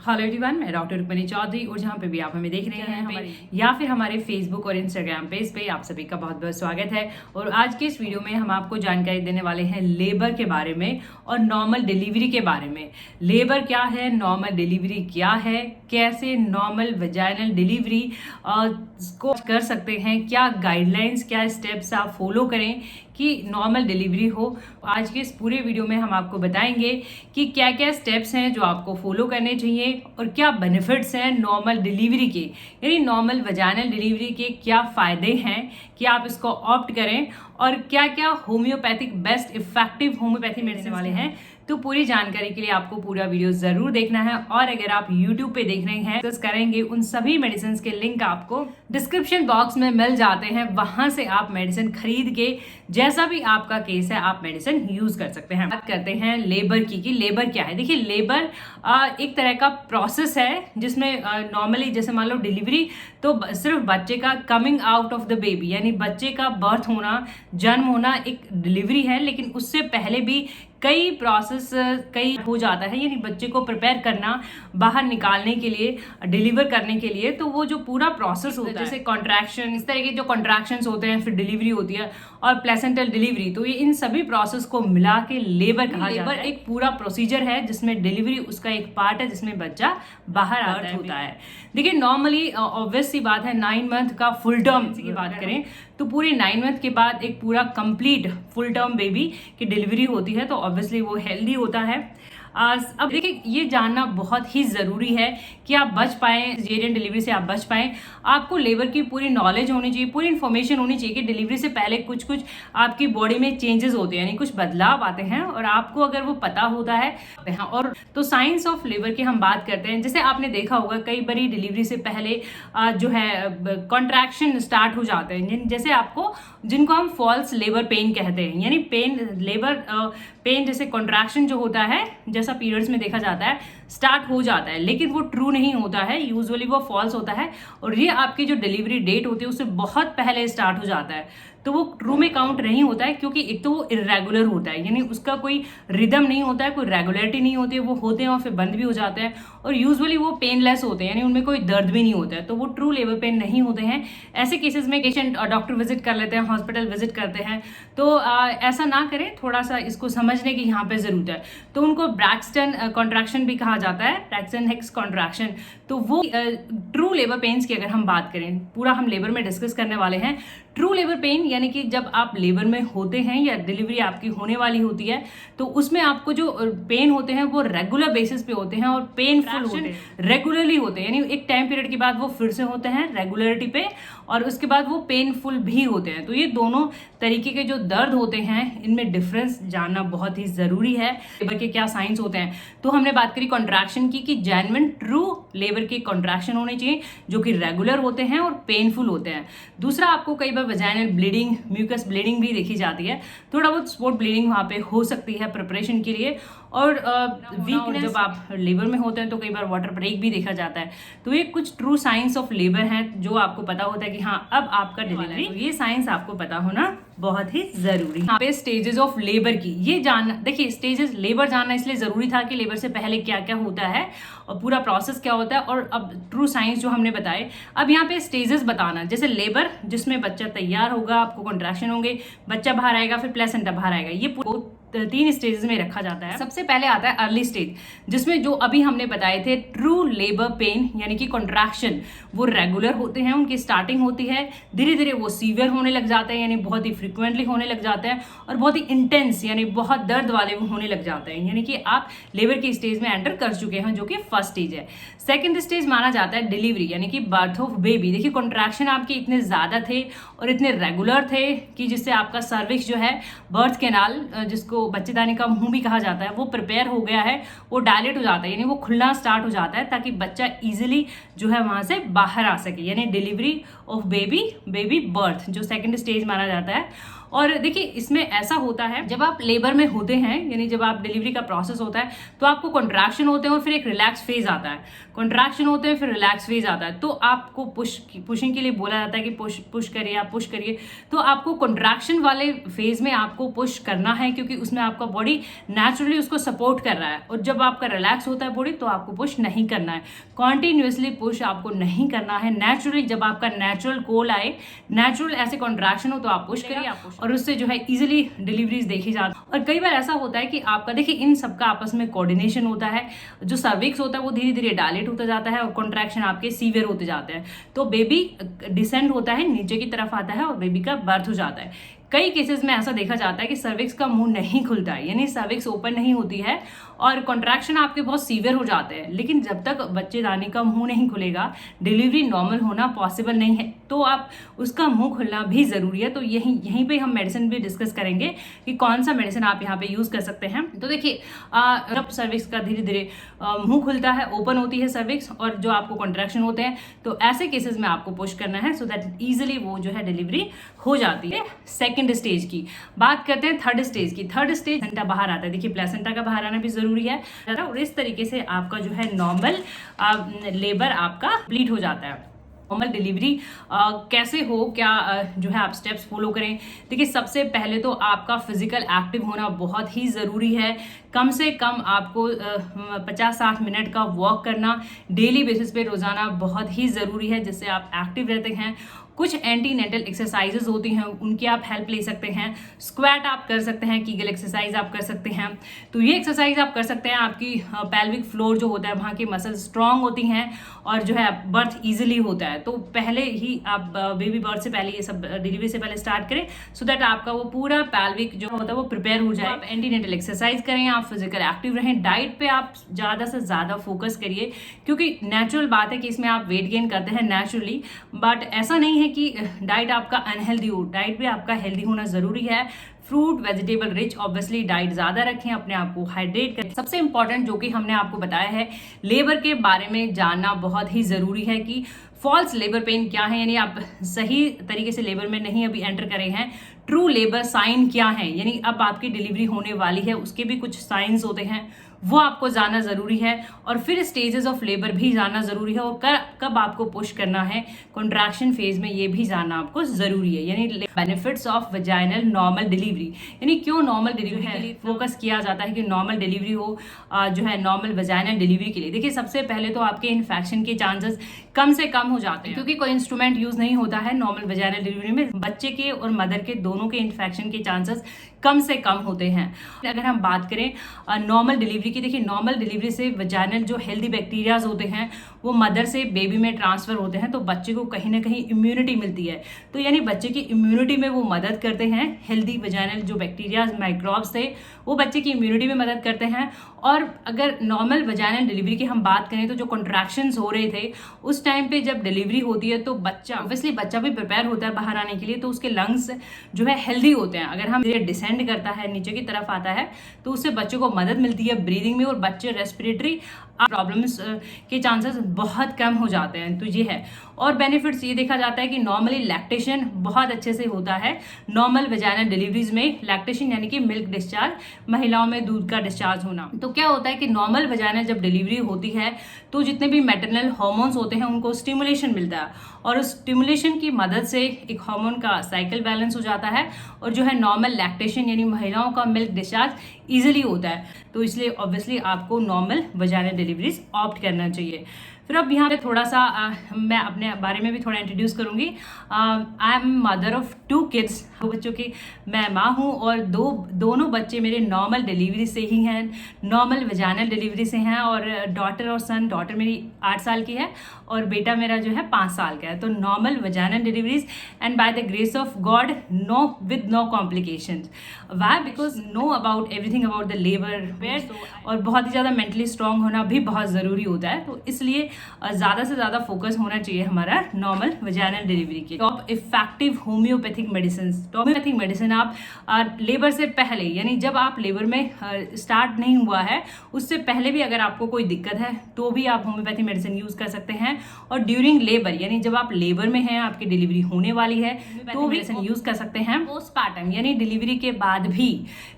Hello everyone, मैं doctor Rukmini Chaudhary और जहाँ पे भी आप हमें देख रहे हैं या फिर हमारे फेसबुक और इंस्टाग्राम पेज पे आप सभी का बहुत बहुत स्वागत है। और आज के इस वीडियो में हम आपको जानकारी देने वाले हैं लेबर के बारे में और नॉर्मल डिलीवरी के बारे में। लेबर क्या है, नॉर्मल डिलीवरी क्या है, कैसे नॉर्मल वेजाइनल डिलीवरी को कर सकते हैं, क्या गाइडलाइंस, क्या स्टेप्स आप फॉलो करें कि नॉर्मल डिलीवरी हो। आज के इस पूरे वीडियो में हम आपको बताएंगे कि क्या क्या स्टेप्स हैं जो आपको फॉलो करने चाहिए और क्या बेनिफिट्स हैं नॉर्मल डिलीवरी के, यानी नॉर्मल वेजाइनल डिलीवरी के क्या फ़ायदे हैं कि आप इसको ऑप्ट करें और क्या क्या homeopathic best effective homeopathy medicine वाले हैं। तो पूरी जानकारी के लिए आपको पूरा वीडियो जरूर देखना है। और अगर आप YouTube पे देख रहे हैं डिस्कस करेंगे, उन सभी मेडिसिन के लिंक आपको डिस्क्रिप्शन बॉक्स में मिल जाते हैं। वहां से आप मेडिसिन खरीद के जैसा भी आपका केस है आप मेडिसिन यूज कर सकते हैं। बात करते हैं लेबर की कि लेबर क्या है। देखिए, लेबर एक तरह का प्रोसेस है जिसमें नॉर्मली जैसे मान लो डिलीवरी तो सिर्फ बच्चे का coming out of the baby यानी बच्चे का बर्थ होना, जन्म होना एक डिलीवरी है। लेकिन उससे पहले भी कई प्रोसेस कई हो जाता है, यानी बच्चे को प्रिपेयर करना बाहर निकालने के लिए, डिलीवर करने के लिए। तो वो जो पूरा प्रोसेस होता है जैसे कॉन्ट्रैक्शन, इस तरह के जो कॉन्ट्रैक्शंस होते हैं, फिर डिलीवरी होती है और प्लेसेंटल डिलीवरी, तो ये इन सभी प्रोसेस को मिला के लेबर कहा जाता है। लेबर एक पूरा प्रोसीजर है जिसमें डिलीवरी उसका एक पार्ट है जिसमें बच्चा बाहर आता होता है। देखिए, नॉर्मली ऑब्वियस सी बात है 9 मंथ का फुल टर्म की बात करें तो पूरे 9 मंथ के बाद एक पूरा कंप्लीट फुल टर्म बेबी की डिलीवरी होती है, तो ऑब्वियसली वो हेल्दी होता है। अब देखिए, ये जानना बहुत ही ज़रूरी है कि आप बच पाएँ, सिजेरियन डिलीवरी से आप बच पाएँ। आपको लेबर की पूरी नॉलेज होनी चाहिए, पूरी इन्फॉर्मेशन होनी चाहिए कि डिलीवरी से पहले कुछ कुछ आपकी बॉडी में चेंजेस होते हैं, यानी कुछ बदलाव आते हैं और आपको अगर वो पता होता है। और तो साइंस ऑफ लेबर की हम बात करते हैं। जैसे आपने देखा होगा कई बारी डिलीवरी से पहले जो है कॉन्ट्रैक्शन स्टार्ट हो जाते हैं, जैसे आपको जिनको हम फॉल्स लेबर पेन कहते हैं, यानी पेन लेबर पेन जैसे कॉन्ट्रैक्शन जो होता है जैसा पीरियड्स में देखा जाता है स्टार्ट हो जाता है, लेकिन वो ट्रू नहीं होता है, यूजुअली वो फॉल्स होता है और ये आपकी जो डिलीवरी डेट होती है उससे बहुत पहले स्टार्ट हो जाता है। तो वो ट्रू में काउंट नहीं होता है क्योंकि एक तो वो इरेगुलर होता है, यानी उसका कोई रिदम नहीं होता है, कोई रेगुलरिटी नहीं होती है, वो होते हैं और फिर बंद भी हो जाते हैं और यूजुअली वो पेनलेस होते हैं, यानी उनमें कोई दर्द भी नहीं होता है, तो वो ट्रू लेबर पेन नहीं होते हैं। ऐसे केसेस में पेशेंट डॉक्टर विजिट कर लेते हैं, हॉस्पिटल विजिट करते हैं, तो ऐसा ना करें, थोड़ा सा इसको समझने की यहाँ पे जरूरत है। तो उनको ब्रैक्सटन कॉन्ट्रैक्शन भी कहा जाता है, ब्रैक्सटन हिक्स कॉन्ट्रैक्शन। तो वो ट्रू लेबर पेन्स की अगर हम बात करें, पूरा हम लेबर में डिस्कस करने वाले हैं। ट्रू लेबर पेन यानी कि जब आप लेबर में होते हैं या डिलीवरी आपकी होने वाली होती है तो उसमें आपको जो पेन होते हैं वो रेगुलर बेसिस पे होते हैं और पेनफुल होते हैं, रेगुलरली होते हैं, यानी एक टाइम पीरियड के बाद वो फिर से होते हैं रेगुलरिटी पे और उसके बाद वो पेनफुल भी होते हैं। तो ये दोनों तरीके के जो दर्द होते हैं इनमें डिफरेंस जानना बहुत ही जरूरी है। लेबर के क्या साइंस होते हैं, तो हमने बात करी कॉन्ट्रैक्शन की कि जेन्युइन ट्रू लेबर के कॉन्ट्रैक्शन होने चाहिए जो कि रेगुलर होते हैं और पेनफुल होते हैं। दूसरा, आपको कई बार वेजाइनल ब्लीडिंग, म्यूकस ब्लीडिंग भी देखी जाती है, थोड़ा बहुत स्पॉट ब्लीडिंग वहाँ पे हो सकती है प्रिपरेशन के लिए। और वीकनेस, जब आप लेबर में होते हैं तो कई बार वाटर ब्रेक भी देखा जाता है। तो ये कुछ ट्रू साइंस ऑफ लेबर हैं जो आपको पता होता है कि हाँ अब आपका डिलीवरी, तो ये साइंस आपको पता होना बहुत ही जरूरी है। यहाँ पे स्टेजेस ऑफ लेबर की ये जानना, देखिए स्टेजेस लेबर जानना इसलिए जरूरी था कि लेबर से पहले क्या क्या होता है और पूरा प्रोसेस क्या होता है और अब ट्रू साइंस जो हमने बताए। अब यहाँ पे स्टेजेस बताना, जैसे लेबर जिसमें बच्चा तैयार होगा, आपको कॉन्ट्रैक्शन होंगे, बच्चा बाहर आएगा, फिर प्लेसेंटा बाहर आएगा, ये 3 स्टेजेस में रखा जाता है। सबसे पहले आता है अर्ली स्टेज जिसमें जो अभी हमने बताए थे ट्रू लेबर पेन यानी कि कॉन्ट्रैक्शन वो रेगुलर होते हैं, उनकी स्टार्टिंग होती है, धीरे धीरे वो सीवियर होने लग जाते हैं, यानी बहुत ही फ्रिक्वेंटली होने लग जाते हैं और बहुत ही इंटेंस यानी बहुत दर्द वाले वो होने लग जाते हैं, यानी कि आप लेबर की स्टेज में एंटर कर चुके हैं जो कि फर्स्ट स्टेज है। सेकेंड स्टेज माना जाता है डिलीवरी यानी कि बर्थ ऑफ बेबी। देखिए, कॉन्ट्रैक्शन आपके इतने ज्यादा थे और इतने रेगुलर थे कि जिससे आपका सर्विक्स जो है बर्थ कैनाल, जिसको बच्चेदानी का मुंह भी कहा जाता है, वो प्रिपेयर हो गया है, वो डायलेट हो जाता है, यानी वो खुलना स्टार्ट हो जाता है ताकि बच्चा इजीली जो है वहां से बाहर आ सके, यानी डिलीवरी ऑफ बेबी बर्थ जो सेकंड स्टेज माना जाता है। और देखिए इसमें ऐसा होता है, जब आप लेबर में होते हैं यानी जब आप डिलीवरी का प्रोसेस होता है तो आपको कॉन्ट्रैक्शन होते हैं और फिर एक रिलैक्स फेज आता है, कॉन्ट्रैक्शन होते हैं फिर रिलैक्स फेज आता है। तो आपको पुशिंग के लिए बोला जाता है कि पुश करिए, आप पुश करिए। तो आपको कॉन्ट्रैक्शन वाले फेज में आपको पुश करना है क्योंकि उसमें आपका बॉडी नेचुरली उसको सपोर्ट कर रहा है। और जब आपका रिलैक्स होता है बॉडी तो आपको पुश नहीं करना है, कॉन्टिन्यूसली पुश आपको नहीं करना है। नेचुरली जब आपका नेचुरल कोल आए, नेचुरल ऐसे कॉन्ट्रैक्शन हो तो आप पुश करिए, और उससे जो है इजीली डिलीवरीज देखी जाती है। और कई बार ऐसा होता है कि आपका देखिए इन सबका आपस में कोऑर्डिनेशन होता है, जो सर्विक्स होता है वो धीरे धीरे डायलेट होता जाता है और कॉन्ट्रैक्शन आपके सीवियर होते जाते हैं। तो बेबी डिसेंड होता है, नीचे की तरफ आता है और बेबी का बर्थ हो जाता है। कई केसेस में ऐसा देखा जाता है कि सर्विक्स का मुंह नहीं खुलता है, यानी सर्विक्स ओपन नहीं होती है और कॉन्ट्रैक्शन आपके बहुत सीवियर हो जाते हैं। लेकिन जब तक बच्चेदानी का मुंह नहीं खुलेगा डिलीवरी नॉर्मल होना पॉसिबल नहीं है, तो आप उसका मुंह खुलना भी जरूरी है। तो यहीं पे हम मेडिसिन भी डिस्कस करेंगे कि कौन सा मेडिसिन आप यहाँ पे यूज कर सकते हैं। तो देखिए जब सर्विक्स का धीरे धीरे मुंह खुलता है, ओपन होती है सर्विक्स और जो आपको कॉन्ट्रैक्शन होते हैं, तो ऐसे केसेस में आपको पुश करना है सो दैट इजिली वो जो है डिलीवरी हो जाती है। सेकेंड स्टेज की बात करते हैं, थर्ड स्टेज की। थर्ड स्टेज प्लेसेंटा बाहर आता है। देखिए प्लेसेंटा का बाहर आना भी जरूरी है और इस तरीके से आपका जो है नॉर्मल लेबर आपका कंप्लीट हो जाता है। नॉर्मल डिलीवरी कैसे हो, क्या जो है आप स्टेप्स फॉलो करें। देखिए सबसे पहले तो आपका फिजिकल एक्टिव होना बहुत ही ज़रूरी है। कम से कम आपको 50-60 मिनट का वॉक करना डेली बेसिस पे रोज़ाना बहुत ही ज़रूरी है, जिससे आप एक्टिव रहते हैं। कुछ एंटीनेटल एक्सरसाइजेज होती हैं, उनकी आप हेल्प ले सकते हैं। स्क्वाट आप कर सकते हैं, कीगल एक्सरसाइज आप कर सकते हैं। तो ये एक्सरसाइज आप कर सकते हैं, आपकी पेल्विक फ्लोर जो होता है वहाँ की मसल स्ट्रांग होती हैं और जो है बर्थ इजीली होता है। तो पहले ही आप बेबी बर्थ से पहले ये सब डिलीवरी से पहले स्टार्ट करें सो दैट आपका वो पूरा पेल्विक जो होता है वो प्रिपेयर हो जाए। आप एंटीनेटल एक्सरसाइज करें, आप फिजिकल एक्टिव रहें। डाइट पे आप ज़्यादा से ज़्यादा फोकस करिए क्योंकि नेचुरल बात है कि इसमें आप वेट गेन करते हैं नेचुरली, बट ऐसा नहीं है कि डाइट आपका अनहेल्दी हो। डाइट भी आपका हेल्दी होना जरूरी है। Fruit vegetable rich obviously diet ज्यादा रखें, अपने आप को हाइड्रेट करें। सबसे इंपॉर्टेंट जो कि हमने आपको बताया है, लेबर के बारे में जानना बहुत ही जरूरी है कि फॉल्स लेबर पेन क्या है, यानी आप सही तरीके से लेबर में नहीं अभी एंटर करे हैं। ट्रू लेबर साइन क्या है, यानी अब आपकी डिलीवरी होने वाली है उसके भी कुछ साइंस होते हैं, वो आपको जानना जरूरी है। और फिर स्टेजेस ऑफ लेबर भी जानना जरूरी है और कब आपको पुश करना है कॉन्ट्रैक्शन फेज में, ये भी जानना आपको जरूरी है। यानी benefits of vaginal normal delivery, यानी क्यों नॉर्मल डिलीवरी के लिए फोकस किया जाता है कि नॉर्मल डिलीवरी हो जो है नॉर्मल वजाइनल डिलीवरी के लिए। देखिए सबसे पहले तो आपके इन्फेक्शन के चांसेस कम से कम हो जाते हैं क्योंकि कोई इंस्ट्रूमेंट यूज नहीं होता है नॉर्मल वजाइनल डिलीवरी में। बच्चे के और मदर के दोनों के इन्फेक्शन के चांसेस कम से कम होते हैं। अगर हम बात करें नॉर्मल डिलीवरी की, देखिए नॉर्मल डिलीवरी से वजाइनल जो हेल्दी बैक्टीरियाज होते हैं वो मदर से बेबी में ट्रांसफर होते हैं, तो बच्चे को कहीं ना कहीं इम्यूनिटी मिलती है। तो यानी बच्चे की इम्यूनिटी में वो मदद करते हैं। हेल्दी वजाइनल जो बैक्टीरियाज माइक्रोब्स थे वो बच्चे की इम्यूनिटी में मदद करते हैं। और अगर नॉर्मल वजाइनल डिलीवरी की हम बात करें तो जो कॉन्ट्रैक्शंस हो रहे थे उस टाइम पे जब डिलीवरी होती है तो बच्चा ऑब्वियसली बच्चा भी प्रिपेयर होता है बाहर आने के लिए, तो उसके लंग्स जो है हेल्दी होते हैं। अगर हम डिसेंड करता है, नीचे की तरफ आता है, तो उससे बच्चे को मदद मिलती है ब्रीदिंग में और बच्चे रेस्पिरेटरी प्रॉब्लम्स के चांसेस बहुत कम हो जाते हैं। तो ये है। और बेनिफिट्स ये देखा जाता है कि नॉर्मली लैक्टेशन बहुत अच्छे से होता है नॉर्मल वजाइनल डिलीवरीज में। लैक्टेशन यानी कि मिल्क डिस्चार्ज, महिलाओं में दूध का डिस्चार्ज होना। तो क्या होता है कि नॉर्मल वजाइनल जब डिलीवरी होती है तो जितने भी मैटरनल हार्मोन्स होते हैं उनको स्टिमुलेशन मिलता है और उस स्टिमुलेशन की मदद से एक हार्मोन का साइकिल बैलेंस हो जाता है और जो है नॉर्मल लैक्टेशन यानी महिलाओं का मिल्क डिस्चार्ज इजीली होता है। तो इसलिए ऑब्वियसली आपको नॉर्मल वजाइनल डिलीवरीज ऑप्ट करना चाहिए। फिर अब यहाँ पे थोड़ा सा मैं अपने बारे में भी थोड़ा इंट्रोड्यूस करूंगी। I am mother of 2 kids, 2 बच्चों की मैं माँ हूँ और दोनों बच्चे मेरे नॉर्मल डिलीवरी से ही हैं, नॉर्मल वजाइनल डिलीवरी से हैं। और डॉटर और सन, डॉटर मेरी 8 साल की है और बेटा मेरा जो है 5 साल का है। तो normal vaginal deliveries and by the grace of God with no complications. Why? Because know about everything about the labour और बहुत ही ज़्यादा मेंटली स्ट्रांग होना भी बहुत ज़रूरी होता है। तो इसलिए ज़्यादा से ज़्यादा फोकस होना चाहिए हमारा नॉर्मल वजाइनल डिलीवरी के। Top effective homeopathic medicine. Homeopathic medicine आप लेबर से पहले, यानी जब आप लेबर में स्टार्ट नहीं हुआ है उससे पहले भी अगर आपको कोई दिक्कत है तो भी आप होम्योपैथिक मेडिसिन यूज कर सकते हैं। और ड्यूरिंग लेबर, यानी जब आप लेबर में हैं, आपकी डिलीवरी होने वाली है, तो भी मेडिसिन यूज कर सकते हैं। पोस्टपार्टम यानी डिलीवरी के बाद भी,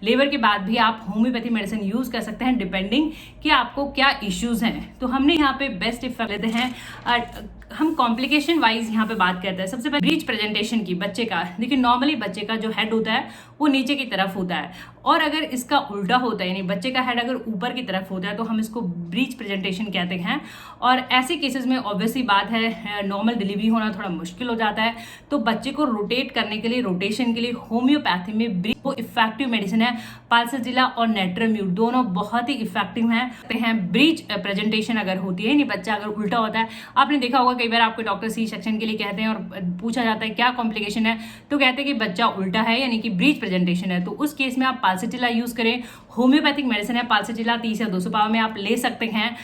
लेबर के बाद भी आप होम्योपैथिक मेडिसिन यूज कर सकते हैं, डिपेंडिंग कि आपको क्या इश्यूज हैं। तो हमने यहाँ पे बेस्ट इफेक्ट लेते हैं। हम कॉम्प्लिकेशन वाइज यहाँ पे बात करते हैं। सबसे पहले ब्रीच प्रेजेंटेशन की बच्चे का। देखिए नॉर्मली बच्चे का जो हेड होता है वो नीचे की तरफ होता है, और अगर इसका उल्टा होता है, यानी बच्चे का हेड अगर ऊपर की तरफ होता है, तो हम इसको ब्रीच प्रेजेंटेशन कहते हैं। और ऐसे केसेस में ऑब्वियसली बात है नॉर्मल डिलीवरी होना थोड़ा मुश्किल हो जाता है। तो बच्चे को रोटेट करने के लिए, रोटेशन के लिए होम्योपैथी में ब्रीच वो इफेक्टिव मेडिसिन है। पाल्साजिला और नेट्रोम्यूट दोनों बहुत ही इफेक्टिव हैं। ब्रीच प्रेजेंटेशन अगर होती है, यानी बच्चा अगर उल्टा होता है, आपने देखा होगा कई बार आपको डॉक्टर सी सेक्शन के लिए कहते हैं और पूछा जाता है क्या कॉम्प्लिकेशन है, तो कहते हैं कि बच्चा उल्टा है, यानी कि ब्रीच प्रेजेंटेशन है। तो उस केस में आप पाल्साजिला यूज करें। होम्योपैथिक मेडिसिन है पाल्साजिला, 30 या 200 पावर में आप ले सकते हैं।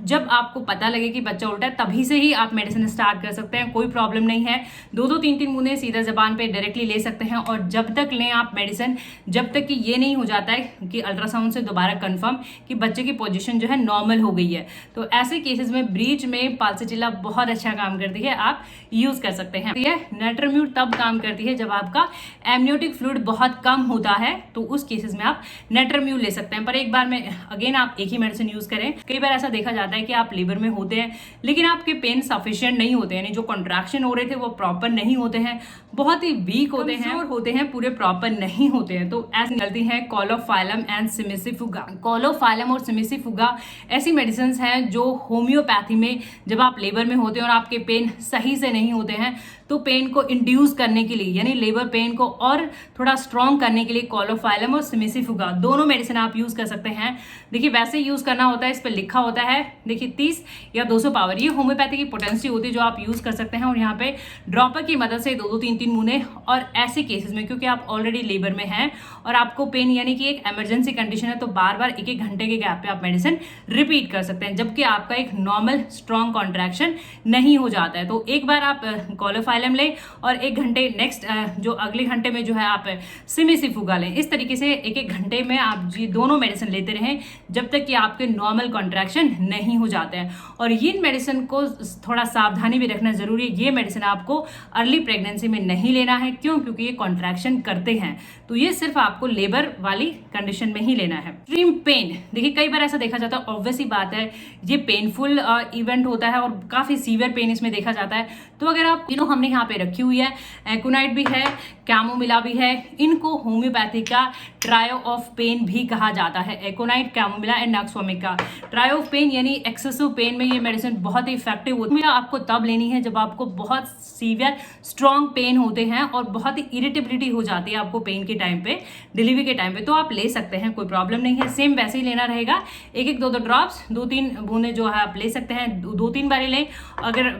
जब आपको पता लगे कि बच्चा उल्टा है तभी से ही आप मेडिसिन स्टार्ट कर सकते हैं, कोई प्रॉब्लम नहीं है। 2-2, 3-3 बूंदे सीधा जबान पे डायरेक्टली ले सकते हैं। और जब तक लें आप मेडिसिन, जब तक कि ये नहीं हो जाता है कि अल्ट्रासाउंड से दोबारा कंफर्म कि बच्चे की पोजीशन जो है नॉर्मल हो गई है। तो ऐसे केसेस में ब्रीच में पाल्साजिला बहुत अच्छा काम करती है, आप यूज कर सकते हैं। ये नेट्रोम्यूट तब काम करती है जब आपका एमनियोटिक फ्लूइड बहुत कम होता है, तो उस केसेस में आप नेट्रोम्यूट ले सकते हैं। पर एक बार में अगेन आप एक ही मेडिसिन यूज करें। कई बार ऐसा देखा जाता है कि आप लेबर में होते हैं लेकिन आपके पेन सफिशिएंट नहीं होते, यानी जो कॉन्ट्रैक्शन हो रहे थे वो प्रॉपर नहीं होते हैं, बहुत ही वीक होते हैं और होते हैं, पूरे प्रॉपर नहीं होते हैं। तो ऐसी निकलती है कॉलोफाइलम एंड सिमिसिफुगा। कॉलोफाइलम और सिमिसिफुगा ऐसी मेडिसिन हैं जो होम्योपैथी में जब आप लेबर में होते हैं और आपके पेन सही से नहीं होते हैं, तो पेन को इंड्यूस करने के लिए, यानी लेबर पेन को और थोड़ा स्ट्रॉन्ग करने के लिए कॉलोफाइलम और सिमिसिफुगा दोनों मेडिसिन आप यूज कर सकते हैं। देखिए वैसे यूज करना होता है, इस पर लिखा होता है, देखिए 30 या 200 पावर, ये होम्योपैथी की पोटेंसी होती है जो आप यूज कर सकते हैं। और यहाँ पे ड्रॉपर की मदद से 2-2, 3-3 बूंदे। और ऐसे केसेस में क्योंकि आप ऑलरेडी लेबर में हैं और आपको पेन यानी कि एक इमरजेंसी कंडीशन है, तो बार बार 1-1 घंटे के गैप पे आप मेडिसिन रिपीट कर सकते हैं, जबकि आपका एक नॉर्मल स्ट्रॉन्ग कॉन्ट्रैक्शन नहीं हो जाता है। तो एक बार आप कॉलोफाइलम लें और 1 घंटे नेक्स्ट जो अगले घंटे में जो है आप सिमिसिफुगा लें। इस तरीके से 1-1 घंटे में आप ये दोनों मेडिसिन लेते रहें जब तक कि आपके नॉर्मल कॉन्ट्रैक्शन नहीं हो जाते हैं। और इन मेडिसिन को थोड़ा सावधानी भी रखना जरूरी है। ये मेडिसिन आपको अर्ली प्रेगनेंसी में नहीं लेना है। क्यों? क्योंकि ये कॉन्ट्रैक्शन करते हैं, तो ये सिर्फ आपको लेबर वाली कंडीशन में ही लेना है। एक्सट्रीम पेन, देखिए कई बार ऐसा देखा जाता है, ऑब्वियसली बात है ये पेनफुल इवेंट होता है और काफी सीवियर पेन इसमें देखा जाता है। तो अगर आप हमने यहाँ पे रखी हुई है, एकोनाइट भी है, कैमोमिला भी है, इनको होम्योपैथी का ट्रायो ऑफ पेन भी कहा जाता है। Aconite, chamomilla and nux vomica. Trio of pain यानी एक्सेसिव पेन में ये मेडिसिन बहुत ही इफेक्टिव होती है। आपको तब लेनी है जब आपको बहुत सीवियर स्ट्रॉन्ग पेन होते हैं और बहुत ही इरिटेबिलिटी हो जाती है आपको पेन के टाइम पे, डिलीवरी के टाइम पे, तो आप ले सकते हैं, कोई प्रॉब्लम नहीं है। सेम वैसे ही लेना रहेगा, 1-1, 2-2 ड्रॉप्स, 2-3 बूंदे जो है आप ले सकते हैं, 2-3 बारी लें। अगर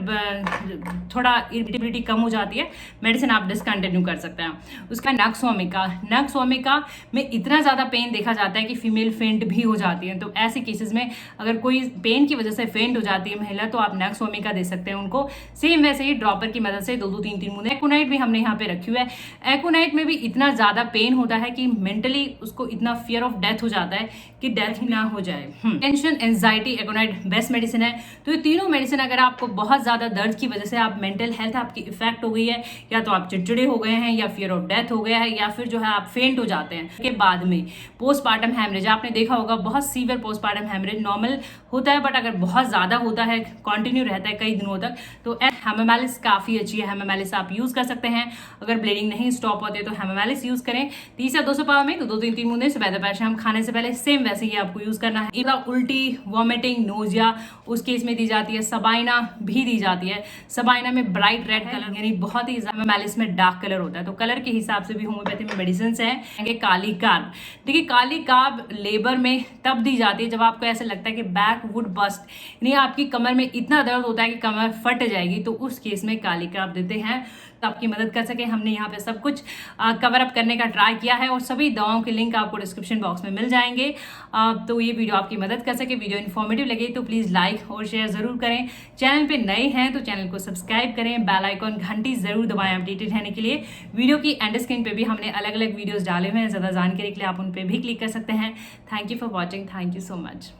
थोड़ा इरिटेबिलिटी कम हो जाती है, मेडिसिन आप डिसकंटिन्यू कर सकते हैं। उसका नक्स वोमिका। नक्स वोमिका में इतना ज़्यादा पेन देखा जाता है कि फीमेल फेंट भी हो जाती है। तो ऐसे केसेस में अगर कोई पेन की वजह से फेंट हो जाती है महिला, तो आप नक्स वोमिका दे सकते हैं उनको। सेम वैसे ही ड्रॉपर की मदद से 2-2, 3-3 बूंदे। एकोनाइट भी हमने यहाँ पे रखी हुई है। एकोनाइट में भी इतना ज़्यादा पेन होता है कि मेंटली उसको इतना फियर ऑफ डेथ हो जाता है कि डेथ ना हो जाए। टेंशन, एंजाइटी, एकोनाइट बेस्ट मेडिसिन है। तो ये तीनों मेडिसिन अगर आपको बहुत ज़्यादा दर्द की वजह से आप मेंटल हेल्थ आपकी इफेक्ट हो गई है, या तो आप चिड़चिड़े हो गए हैं, या फियर ऑफ डेथ हो गया है, या फिर जो है आप फेंट हो जाते हैं के बाद में पोस्टपार्टम हैमरेज, आपने देखा होगा बहुत सीवियर पोस्टपार्टम हैमरेज नॉर्मल होता है, बट अगर बहुत ज़्यादा होता है, कंटिन्यू रहता है कई दिनों तक, तो हेमामेलिस काफ़ी अच्छी है। हेमामेलिस आप यूज़ कर सकते हैं। अगर ब्लीडिंग नहीं स्टॉप होते तो हेमामेलिस यूज़ करें। 30 या 200 पावर में 2-3 बूंदे सुबह दोपहर शाम खाने से पहले, सेम वैसे ही आपको यूज़ करना है। उल्टी, वॉमिटिंग, नोजिया उस केस में दी जाती है। सबाइना भी दी जाती है। सबाइना में ब्राइट रेड कलर यानी बहुत ही हेमामेलिस में डार्क कलर होता है, तो कलर के हिसाब से भी होम्योपैथी में मेडिसिन है। काली कार्ब, देखिए काली कार्ब लेबर में तब दी जाती है जब आपको ऐसा लगता है कि बैक वुड बस्ट, यानी आपकी कमर में इतना दर्द होता है कि कमर फट जाएगी, तो उस केस में काली कार्ब देते हैं। तो आपकी मदद कर सके। हमने यहाँ पे सब कुछ कवर अप करने का ट्राई किया है और सभी दवाओं के लिंक आपको डिस्क्रिप्शन बॉक्स में मिल जाएंगे। तो ये वीडियो आपकी मदद कर सके, वीडियो इन्फॉर्मेटिव लगे तो प्लीज़ लाइक और शेयर ज़रूर करें। चैनल पे नए हैं तो चैनल को सब्सक्राइब करें, बेल आइकॉन घंटी ज़रूर दबाएं अपडेटेड रहने के लिए। वीडियो की एंड स्क्रीन पे भी हमने अलग अलग वीडियोस डाले हुए हैं, ज़्यादा जानकारी के लिए आप उन पर भी क्लिक कर सकते हैं। Thank you for watching, thank you so much.